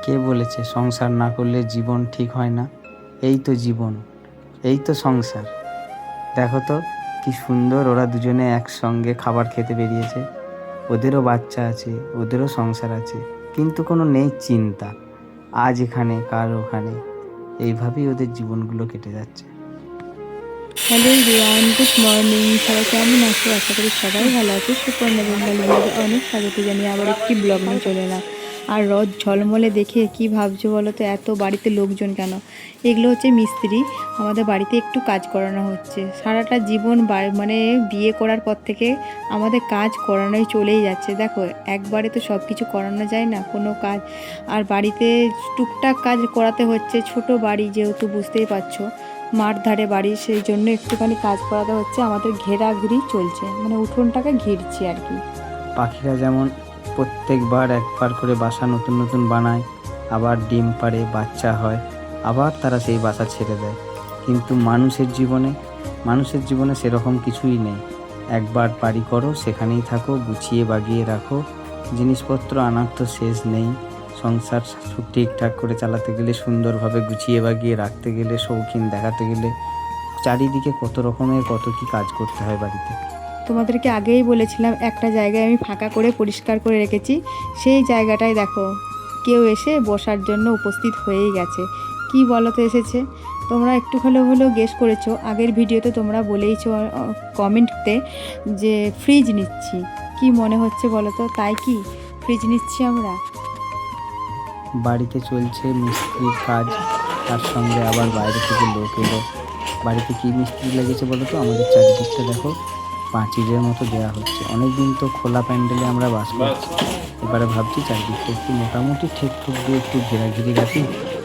কে বলেছে সংসার না করলে জীবন ঠিক হয় না? এই তো জীবন, এই তো সংসার। দেখো তো কি সুন্দর ওরা দুজনে একসঙ্গে খাবার খেতে বেরিয়েছে। ওদেরও বাচ্চা আছে, ওদেরও সংসার আছে, কিন্তু কোনো নেই চিন্তা, আজ এখানে কাল ওখানে। এইভাবেই ওদের জীবনগুলো কেটে যাচ্ছে। Hello everyone, good morning. সবাই কেমন আছো? আশা করি সবাই ভালো আছে। সুপর্ণা বেঙ্গলি ব্লগে অনেক স্বাগত জানিয়ে আবার একটি ব্লগ নিয়ে চলে এলাম। আর রোদ ঝলমলে দেখে কি ভাবছো বলো তো, এত বাড়িতে লোকজন কেন? এগুলো হচ্ছে মিস্ত্রি, আমাদের বাড়িতে একটু কাজ করানো হচ্ছে। সারাটা জীবন মানে বিয়ে করার পর থেকে আমাদের কাজ করানোই চলেই যাচ্ছে। দেখো, একবারে তো সব কিছু করানো যায় না কোনো কাজ। আর বাড়িতে টুকটাক কাজ করাতে হচ্ছে, ছোট বাড়ি যেহেতু বুঝতেই পারছো, মাঠ ধারে বাড়ি, সেই জন্য একটুখানি কাজ করাতে হচ্ছে। আমাদের ঘেরাঘুরি চলছে, মানে উঠোনটাকে ঘিরছি আর কি। পাখিরা যেমন প্রত্যেকবার একবার করে বাসা নতুন নতুন বানায়, আবার ডিম পাড়ে, বাচ্চা হয়, আবার তারা সেই বাসা ছেড়ে দেয়। কিন্তু মানুষের জীবনে সেরকম কিছুই নেই। একবার বাড়ি করো, সেখানেই থাকো, গুছিয়ে বাগিয়ে রাখো। জিনিসপত্র আনার তো শেষ নেই। সংসার ঠিকঠাক করে চালাতে গেলে, সুন্দরভাবে গুছিয়ে বাগিয়ে রাখতে গেলে, শৌখিন দেখাতে গেলে চারিদিকে কত রকমের কত কি কাজ করতে হয় বাড়িতে। তোমাদেরকে আগেই বলেছিলাম একটা জায়গায় আমি ফাঁকা করে পরিষ্কার করে রেখেছি, সেই জায়গাটায় দেখো কেউ এসে বসার জন্য উপস্থিত হয়েই গেছে। কি বলো তো এসেছে? তোমরা একটু হলেও গেস করেছো। আগের ভিডিওতে তোমরা বলেইছো কমেন্টতে যে ফ্রিজ নিচ্ছি। কি মনে হচ্ছে বলো তো, তাই কি ফ্রিজ নিচ্ছি আমরা? বাড়িতে চলছে মিস্ত্রির কাজ, তার সঙ্গে আবার বাইরে থেকে লোক এলো। বাড়িতে কি মিস্ত্রি লেগেছে বলো তো? আমাদের চারিদিকটা দেখো পাঁচিলের মতো দেওয়া হচ্ছে। অনেকদিন তো খোলা প্যান্ডেলে আমরা বাস করছি, এবারে ভাবছি চারিদিকটা একটু মোটামুটি ঠেক ঠুক দিয়ে একটু ঘেরাঘিরি রাখি,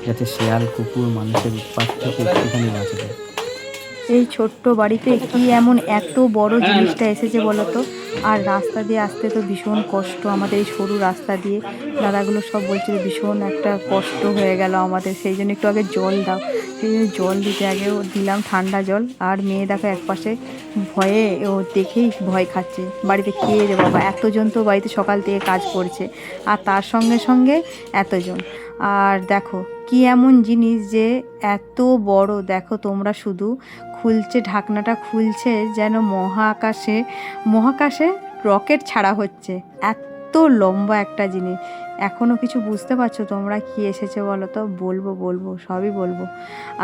যাতে শেয়াল কুকুর মানুষের উৎপাত থেকে একটুখানি বাঁচা যায়। এই ছোট্ট বাড়িতে কি এমন এত বড় জিনিসটা এসেছে বলো তো? আর রাস্তা দিয়ে আসতে তো ভীষণ কষ্ট, আমাদের এই সরু রাস্তা দিয়ে। দাদাগুলো সব বলছিল ভীষণ একটা কষ্ট হয়ে গেল আমাদের, সেই জন্য একটু আগে জল দাও। সেই জন্য জল দিতে আগেও দিলাম ঠান্ডা জল। আর মেয়ে দেখো একপাশে ভয়ে, ও দেখেই ভয় খাচ্ছে। বাড়িতে কে রে বাবা, এতজন তো বাড়িতে সকাল থেকে কাজ করছে, আর তার সঙ্গে সঙ্গে এতজন। আর দেখো কি এমন জিনিস যে এত বড়, দেখো তোমরা শুধু খুলছে, ঢাকনাটা খুলছে যেন মহাকাশে রকেট ছাড়া হচ্ছে। এত লম্বা একটা জিনিস। এখনও কিছু বুঝতে পারছো তোমরা কি এসেছে বলো তো? বলবো সবই বলবো।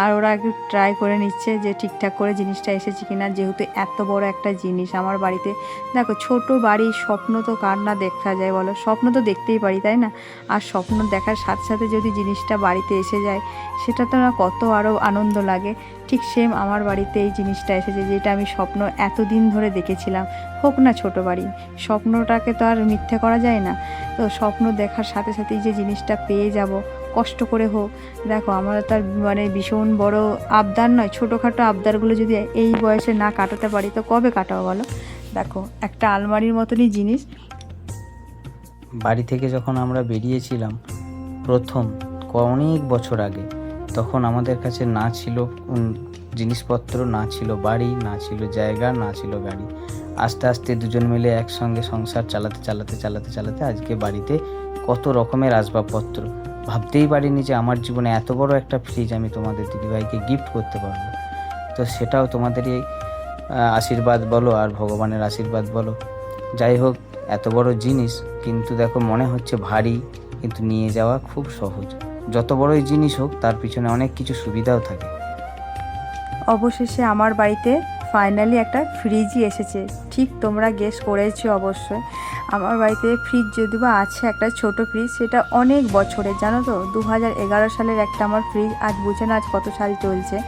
আর ওরা একটু ট্রাই করে নিচ্ছে যে ঠিকঠাক করে জিনিসটা এসেছে কিনা, যেহেতু এত বড় একটা জিনিস আমার বাড়িতে। দেখো ছোট বাড়ি, স্বপ্ন তো কার না দেখা যায় বলো? স্বপ্ন তো দেখতেই পারি, তাই না? আর স্বপ্ন দেখার সাথে সাথে যদি জিনিসটা বাড়িতে এসে যায়, সেটা তো না কত আরও আনন্দ লাগে। ঠিক সেম আমার বাড়িতে এই জিনিসটা এসেছে, যেটা আমি স্বপ্ন এতদিন ধরে দেখেছিলাম। হোক না ছোট বাড়ি, স্বপ্নটাকে তো আর মিথ্যে করা যায় না। তো স্বপ্ন দেখার সাথে সাথেই যে জিনিসটা পেয়ে যাব, কষ্ট করে হোক। দেখো আমরা তার মানে ভীষণ বড় আবদার নয়, ছোটোখাটো আবদারগুলো যদি এই বয়সে না কাটাতে পারি তো কবে কাটাবো বলো? দেখো একটা আলমারির মতনই জিনিস। বাড়ি থেকে যখন আমরা বেরিয়েছিলাম প্রথম, অনেক বছর আগে, তখন আমাদের কাছে না ছিল জিনিসপত্র, না ছিল বাড়ি, না ছিল জায়গা, না ছিল গাড়ি। আস্তে আস্তে দুজন মিলে একসঙ্গে সংসার চালাতে আজকে বাড়িতে কত রকমের আসবাবপত্র। ভাবতেই পারিনি যে আমার জীবনে এত বড় একটা ফ্রিজ আমি তোমাদের দিদিভাইকে গিফট করতে পারবো। তো সেটাও তোমাদের এই আশীর্বাদ বলো আর ভগবানের আশীর্বাদ বলো। যাই হোক, এত বড় জিনিস কিন্তু দেখো মনে হচ্ছে ভারী, কিন্তু নিয়ে যাওয়া খুব সহজ। যত বড়ই জিনিস হোক তার পিছনে অনেক কিছু সুবিধাও থাকে। অবশেষে আমার বাড়িতে ফাইনালি একটা ফ্রিজই এসেছে। ঠিক তোমরা গেস করেছো অবশ্যই। আমার বাড়িতে ফ্রিজ যদি বা আছে, একটা ছোট ফ্রিজ, সেটা অনেক বছরের, জানো তো 2011 সালের একটা আমার ফ্রিজ। আজ বুঝে না আজ কত সাল চলছে।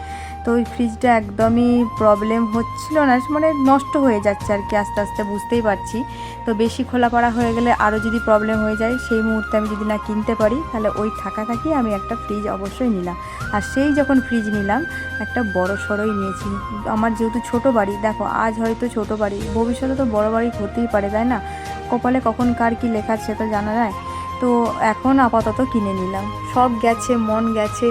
তো ওই ফ্রিজটা একদমই প্রবলেম হচ্ছিল না, মানে নষ্ট হয়ে যাচ্ছে আর কি আস্তে আস্তে, বুঝতেই পারছি। তো বেশি খোলাপাড়া হয়ে গেলে আরও যদি প্রবলেম হয়ে যায়, সেই মুহূর্তে আমি যদি না কিনতে পারি, তাহলে ওই থাকি আমি একটা ফ্রিজ অবশ্যই নিলাম। আর সেই যখন ফ্রিজ নিলাম, একটা বড় সড়োই নিয়েছি। আমার যেহেতু ছোট বাড়ি, দেখো আজ হয়তো ছোট বাড়ি, ভবিষ্যতে তো বড় বাড়ি হতেই পারে, তাই না? কপালে কখন কার কি লেখা সে তো জানা যায়। তো এখন আপাতত কিনে নিলাম। সব গেছে, মন গেছে,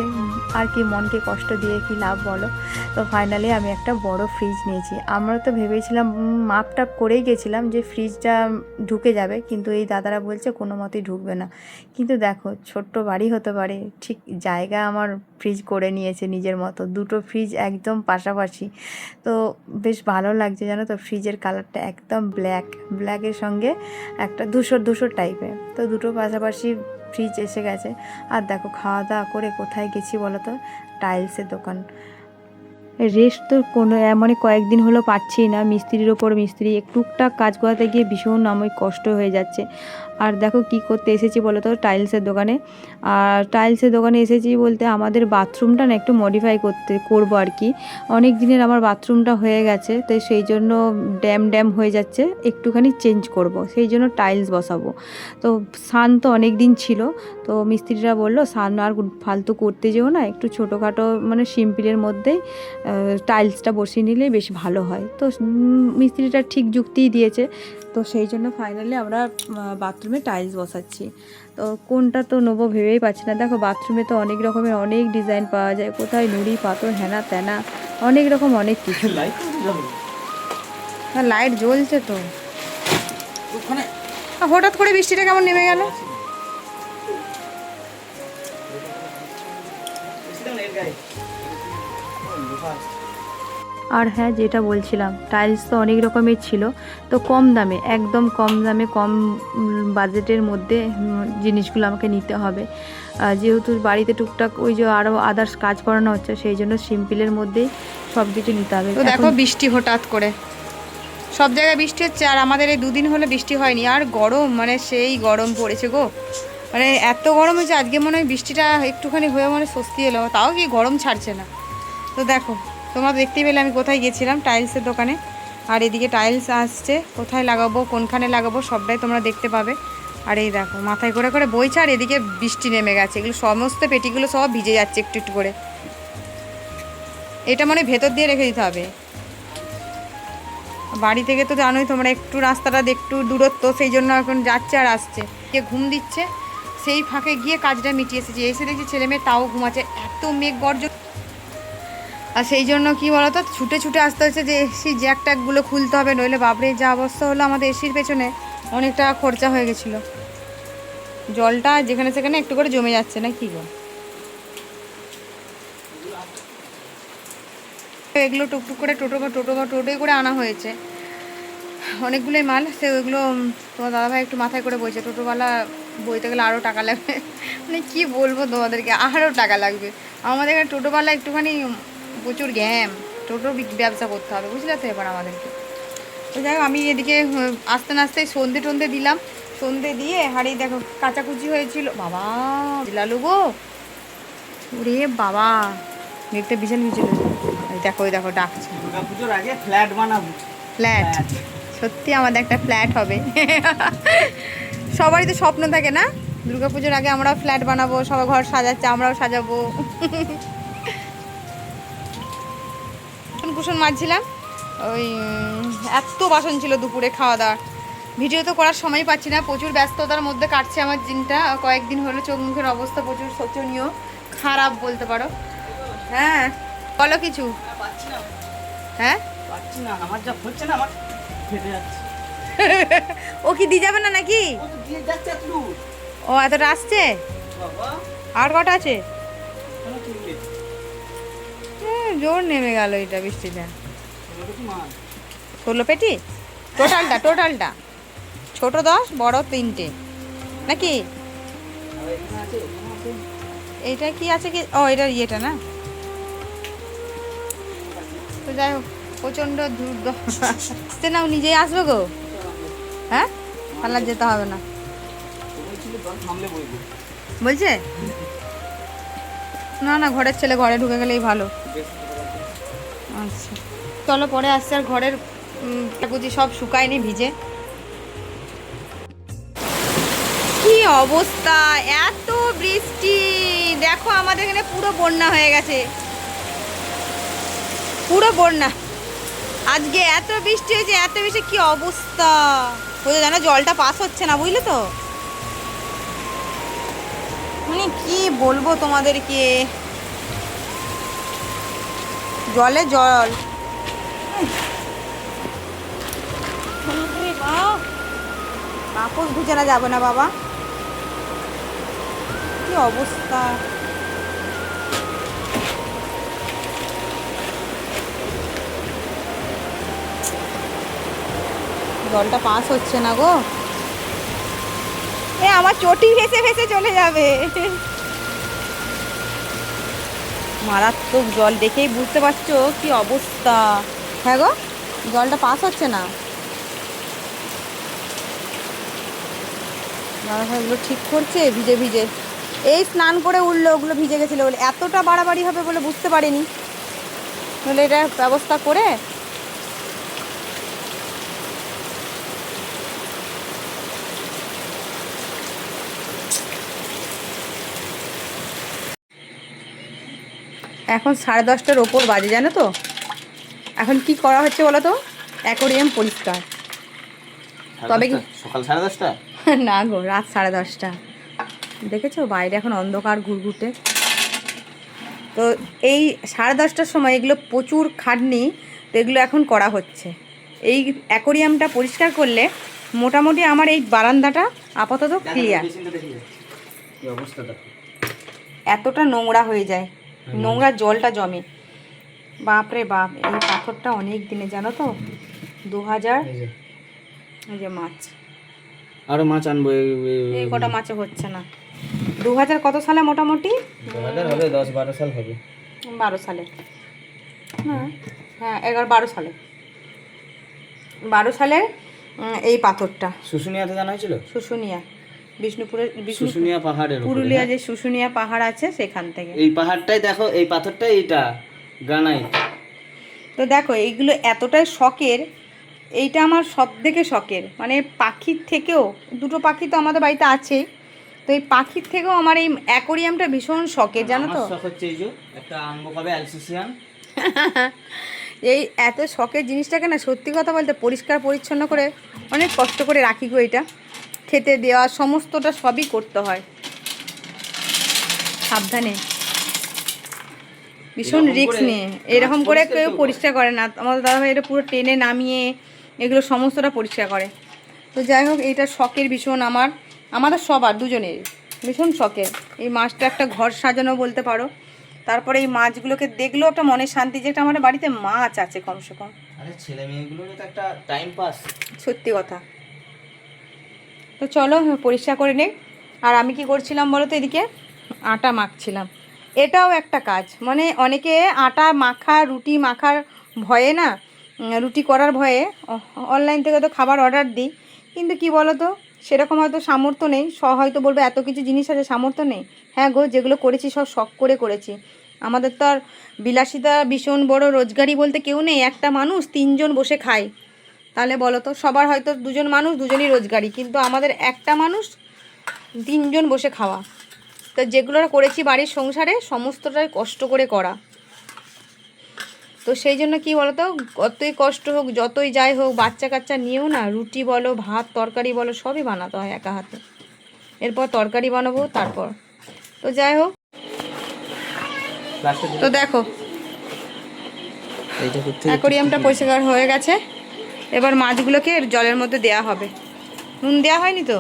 আর কি মনকে কষ্ট দিয়ে কি লাভ বলো। তো ফাইনালি আমি একটা বড় ফ্রিজ নিয়েছি। আমরা তো ভেবেছিলাম মাপ টাপ করেই গেছিলাম যে ফ্রিজটা ঢুকে যাবে, কিন্তু এই দাদারা বলছে কোনো মতেই ঢুকবে না। কিন্তু দেখো, ছোট্ট বাড়ি হতে পারে, ঠিক জায়গা আমার ফ্রিজ করে নিয়েছে নিজের মতো। দুটো ফ্রিজ একদম পাশাপাশি, তো বেশ ভালো লাগছে জানো তো। ফ্রিজের কালারটা একদম ব্ল্যাকের সঙ্গে একটা ধূসর টাইপের, তো দুটো পাশাপাশি ফ্রিজ এসে গেছে। আর দেখো, খাওয়া দাওয়া করে কোথায় গেছি বলো তো? টাইলসের দোকান। রেস্ট তো কোনো মানে কয়েকদিন হলো পাচ্ছি না, মিস্ত্রির ওপর মিস্ত্রি, টুকটাক কাজ করাতে গিয়ে ভীষণ আমি কষ্ট হয়ে যাচ্ছে। আর দেখো কি করতে এসেছি বলো তো, টাইলসের দোকানে। আর টাইলসের দোকানে এসেছি বলতে আমাদের বাথরুমটা না একটু মডিফাই করবো আর কি। অনেক দিনের আমার বাথরুমটা হয়ে গেছে, তো সেই জন্য ড্যাম হয়ে যাচ্ছে, একটুখানি চেঞ্জ করব, সেই জন্য টাইলস বসাবো। তো সান তো অনেক দিন ছিল, তো মিস্ত্রিরা বললো সান আর ফালতু করতে যেও না, একটু ছোটোখাটো মানে সিম্পলের মধ্যেই টাইলসটা বসিয়ে নিলেই বেশ ভালো হয়। তো মিস্ত্রিটা ঠিক যুক্তিই দিয়েছে, তো সেই জন্য ফাইনালি আমরা বাথরুমে টাইলস বসাচ্ছি। তো কোনটা তো নেবো ভেবেই পাচ্ছি না। দেখো, বাথরুমে তো অনেক রকমের অনেক ডিজাইন পাওয়া যায়, কোথায় নুড়ি পাথর হেনা তেনা অনেক রকম অনেক কিছু। লাইট জ্বলছে তো। হঠাৎ করে বৃষ্টিটা কেমন নেমে গেল। আর হ্যাঁ, যেটা বলছিলাম, টাইলস তো অনেক রকমের ছিল, তো কম দামে, একদম কম দামে, কম বাজেটের মধ্যে জিনিসগুলো আমাকে নিতে হবে। যেহেতু বাড়িতে টুকটাক ওই যে আরও আদার্স কাজ করানো হচ্ছে, সেই জন্য সিম্পলের মধ্যেই সব কিছু নিতে হবে। তো দেখো, বৃষ্টি হঠাৎ করে সব জায়গায় বৃষ্টি হচ্ছে, আর আমাদের এই দুদিন হলে বৃষ্টি হয়নি। আর গরম, মানে সেই গরম পড়েছে গো, মানে এত গরম হয়েছে আজকে, মনে হয় বৃষ্টিটা একটুখানি হয়ে মানে স্বস্তি এলো, তাও কি গরম ছাড়ছে না। তো দেখো, তোমরা দেখতেই পেলে আমি কোথায় গেছিলাম, টাইলসের দোকানে। আর এদিকে টাইলস আসছে, কোথায় লাগাবো কোনখানে লাগাবো সবটাই তোমরা দেখতে পাবে। আর এই দেখো, মাথায় করে বইছে, আর এদিকে বৃষ্টি নেমে গেছে, এগুলো সমস্ত পেটিগুলো সব ভিজে যাচ্ছে একটু একটু করে। এটা মানে ভেতর দিয়ে রেখে দিতে হবে। বাড়ি থেকে তো জানোই তোমরা, একটু রাস্তাটা একটু দূরত্ব, সেই জন্য এখন যাচ্ছে আর আসছে। কে ঘুম দিচ্ছে, সেই ফাঁকে গিয়ে কাজটা মিটিয়ে এসেছি। এসে দেখছি ছেলে মেয়ে তাও ঘুমাচ্ছে, এত মেঘ গর্জন। আর সেই জন্য কি বলতো, ছুটে আসতে হচ্ছে যে এসি জ্যাক ট্যাকগুলো খুলতে হবে, নইলে বাবরে যা অবস্থা হলো, আমাদের এসির পেছনে অনেক টাকা খরচা হয়ে গেছিলো। জলটা যেখানে সেখানে একটু করে জমে যাচ্ছে না কি গো। এগুলো টুকটুক করে টোটোয় করে আনা হয়েছে, অনেকগুলোই মাল। সে ওইগুলো তোমার দাদাভাই একটু মাথায় করে বইছে, টোটোওয়ালা বইতে গেলে আরও টাকা লাগবে। মানে কি বলবো তোমাদেরকে, আরও টাকা লাগবে। আমাদের এখানে টোটোওয়ালা একটুখানি প্রচুর গ্যাম, টোটো ব্যবসা করতে হবে, বুঝলে তো এবার আমাদেরকে। তো যাই হোক, আমি এদিকে আস্তে আস্তে সন্ধে দিলাম, সন্ধে দিয়ে হাড়ি দেখো কাচাকুচি হয়েছিল। বাবা লালু গো, ওরে বাবা, মেঘটা বিশাল বিছিল। দেখো ওই দেখো ডাকছে, দুর্গাপুজোর আগে ফ্ল্যাট বানাবো। ফ্ল্যাট, সত্যি আমাদের একটা ফ্ল্যাট হবে। সবারই তো স্বপ্ন থাকে না, দুর্গাপুজোর আগে আমরাও ফ্ল্যাট বানাবো, সবাই ঘর সাজাচ্ছে, আমরাও সাজাবো। কুসুম মাজছিলাম, ওই এত বাসন ছিল দুপুরে খাওয়া দাওয়া, ভিডিও তো করার সময় পাচ্ছি না, প্রচুর ব্যস্ততার মধ্যে কাটছে আমার দিনটা। কয়েকদিন হলো চোখ মুখের অবস্থা প্রচুর শোচনীয়, খারাপ বলতে পারো। হ্যাঁ বলো কিছু। হ্যাঁ পাচ্ছি না, আমার যা হচ্ছে না, আমার ফেটে যাচ্ছে। ও কি দিয়ে যাবে না নাকি? ও এতটা আসছে, আর কটা আছে? জোর নেমে গেল এটা বৃষ্টিটা। 16 পেটি টোটালটা, ছোট 10, বড় 3টে নাকি? এইটা কি আছে কি? ও এটা ইয়েটা না। তো যাই হোক, প্রচণ্ড দূর আসতে নাও, নিজেই আসবে গো। হ্যাঁ, পার্লার যেতে হবে না বলছে। না ঘরের ছেলে ঘরে ঢুকে গেলেই ভালো। আচ্ছা চলো, পরে আসছে। আর ঘরের কাকুজি সব শুকায়নি, ভিজে। কি অবস্থা, এত বৃষ্টি, দেখো আমাদের এখানে পুরো বন্যা হয়ে গেছে, পুরো বন্যা। আজকে এত বৃষ্টি হয়েছে, এত বেশি কি অবস্থা, বুঝলে জানো, জলটা পাস হচ্ছে না, বুঝলে তো। কি বলবো তোমাদেরকে, জলে জল। কাপড় গুছানো যাবে না বাবা, কি অবস্থা। জলটা পাস হচ্ছে না গো, এ আমার চটি ভেসে ভেসে চলে যাবে। মারাত্মক জল, দেখেই বুঝতে পারছো কি অবস্থা। হ্যাঁ গো, জলটা পাস হচ্ছে না। দাদা ওগুলো ঠিক করছে ভিজে ভিজে, এই স্নান করে উঠলো, ওগুলো ভিজে গেছিলো বলে, এতটা বাড়াবাড়ি হবে বলে বুঝতে পারিনি, বলে এটা ব্যবস্থা করে। এখন 10:30টার ওপর বাজে, জানো তো। এখন কি করা হচ্ছে বলো তো, অ্যাকোরিয়াম পরিষ্কার। তবে কি সকাল 10:30? না গো, রাত 10:30। দেখেছো বাইরে এখন অন্ধকার ঘুরঘুটে। তো এই 10:30টার সময় এগুলো প্রচুর খাটনি, তো এগুলো এখন করা হচ্ছে। এই অ্যাকোরিয়ামটা পরিষ্কার করলে মোটামুটি আমার এই বারান্দাটা আপাতত ক্লিয়ার। এতটা নোংরা হয়ে যায়, নোংরা জলটা জমে, বাপরে বাপ। এই পাথরটা অনেক দিনে, জানো তো, 2000। এই যে মাছ, আরো মাছ আনবো, এই কটা মাছে হচ্ছে না। 2000 কত সালে মোটামুটি? 2000 হবে, 10-12 সাল হবে। 12 সালে, হ্যাঁ 11-12 সালে, 12 সালের এই পাথরটা শুশুনিয়াতে জানা হয়েছিল। শুশুনিয়া, বিষ্ণুপুরের শুশুনিয়া পাহাড়ের উপরে, পুরুলিয়া যে শুশুনিয়া পাহাড় আছে সেখান থেকে। এই পাহাড়টাই দেখো, এই পাথরটাই, এটা গ্রানাইট। তো দেখো এইগুলো এতটাই শখের, এইটা আমার সব থেকে শখের, মানে পাখির থেকেও। দুটো পাখি তো আমাদের বাড়িতে আছেই, তো এই পাখির থেকেও আমার এই অ্যাকোরিয়ামটা ভীষণ শখের, জানো তো। আমার শখ হচ্ছে এই যে একটা আনবো, কবে অ্যালসেসিয়ান। এই এত শখের জিনিসটাকে না, সত্যি কথা বলতে পরিষ্কার পরিচ্ছন্ন করে অনেক কষ্ট করে রাখি গো। এটা খেতে দেওয়া সমস্তটা সবই করতে হয় সাবধানে, ভীষণ রিস্ক নিয়ে। এরকম করে কেউ পরিষ্কার করে না, আমাদের দাদাভাই এটা পুরো টেনে নামিয়ে এগুলো সমস্তটা পরিষ্কার করে। তো যাই হোক, এইটা শখের ভীষণ আমাদের সবার দুজনের ভীষণ শখের। এই মাছটা একটা ঘর সাজানো বলতে পারো। তারপরে এই মাছগুলোকে দেখলেও একটা মনে শান্তি, যে একটা আমাদের বাড়িতে মাছ আছে কমসে কম। আরে ছেলে মেয়েগুলোর তো একটা টাইম পাস, সত্যি কথা। তো চলো পরিষ্কার করে নেই। আর আমি কি করছিলাম বলো তো, এদিকে আটা মাখছিলাম। এটাও একটা কাজ, মানে অনেকে আটা মাখা, রুটি মাখার ভয়ে না, রুটি করার ভয়ে অনলাইন থেকে তো খাবার অর্ডার দিই, কিন্তু কি বলো তো, সেরকম হয়তো সামর্থ্য নেই। হয়তো বলবো এত কিছু জিনিস আছে, সামর্থ্য নেই। হ্যাঁ গো, যেগুলো করেছি সব শখ করে করেছি। আমাদের তো আর বিলাসিতা ভীষণ বড় রোজগারি বলতে কেউ নেই, একটা মানুষ 3 জন বসে খায়। তাহলে বলো তো, সবার হয়তো 2 জন মানুষ, 2 জনই রোজগারি, কিন্তু আমাদের একটা মানুষ 3 জন বসে খাওয়া। তো যেগুলো করেছি বাড়ির সংসারে সমস্তটাই কষ্ট করে করা। তো সেই জন্য কি বলো তো, কতই কষ্ট হোক, যতই যাই হোক, বাচ্চা কাচ্চা নিয়েও না, রুটি বলো, ভাত তরকারি বলো, সবই বানাতে হয় একা হাতে। এরপর তরকারি বানাবো, তারপর তো যাই হোক। তো দেখো অ্যাকোরিয়ামটা পরিষ্কার হয়ে গেছে। এবার মাছগুলোকে জলের মধ্যে দেয়া হবে। নুন দেওয়া হয়নি তো?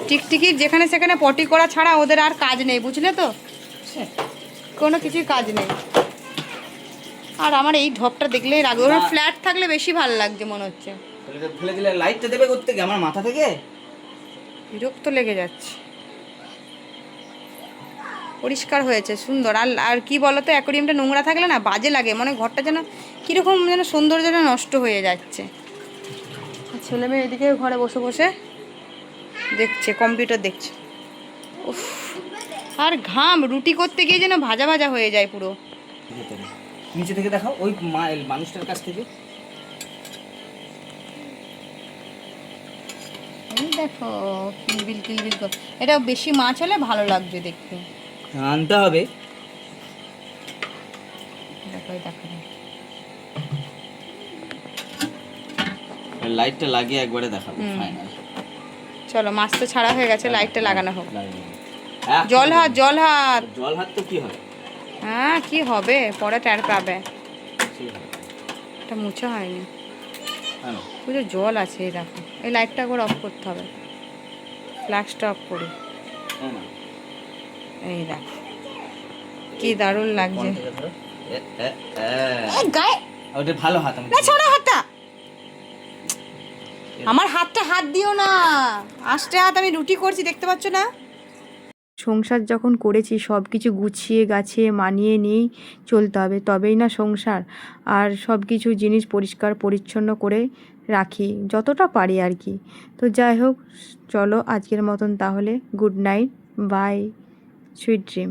টিকটিকির যেখানে সেখানে পটি করা ছাড়া ওদের আর কাজ নেই, বুঝলে তো, কোনো কিছুই কাজ নেই। আর আমার এই ঢপটা দেখলেই রাখবে, ওরা ফ্ল্যাট থাকলে বেশি ভালো লাগছে মনে হচ্ছে। ফেলে দিলে লাইটটা দেবে করতে গিয়ে আমার মাথা থেকে বিরক্ত লেগে যাচ্ছে। পরিষ্কার হয়েছে, সুন্দর। আর কি বলো তো, অ্যাকোরিয়ামটা নোংরা থাকলে না বাজে লাগে, মানে ঘরটা যেন কীরকম যেন সৌন্দর্যটা নষ্ট হয়ে যাচ্ছে। ছেলে মেয়ে এদিকে ঘরে বসে বসে দেখছে, কম্পিউটার দেখছে। উফ, আর ঘাম, রুটি করতে গিয়ে যেন ভাজা ভাজা হয়ে যায় পুরো। নিচে থেকে দেখাও, ওই মানুষটার কাছ থেকে। এই দেখো কিলবিল কিলবিল করে, এটা বেশি মাছ হলে ভালো লাগবে দেখতে। আনতে হবে। দেখো দেখো, লাইটটা লাগিয়ে একবারে দেখাবো ফাইনাল। চলো, মাছ তো ছাড়া হয়ে গেছে, লাইটটা লাগানো হোক। হ্যাঁ, জল হাত, জল হাত। জল হাত তো কি হবে? হ্যাঁ, কি হবে, পরে ট্যার পাবে। এটা মুছে হয়নি, পুরো জল আছে। এই দেখো, এই লাইটটা একবার অফ করতে হবে, ফ্ল্যাশটা অফ করি। এই দেখো কি দারুণ লাগছে। গায়ে ওটা ভালো হাত, আমি না, ছাড়ো হাতটা, আমার হাতটা হাত দিও না, আস্তে হাত, আমি রুটি করছি, দেখতে পাচ্ছ না? সংসার যখন করেছি সব কিছু গুছিয়ে গাছিয়ে মানিয়ে নিয়েই চলতে হবে, তবেই না সংসার। আর সব কিছু জিনিস পরিষ্কার পরিচ্ছন্ন করে রাখি যতটা পারি আর কি। তো যাই হোক, চলো আজকের মতন তাহলে, good night, bye, sweet dream.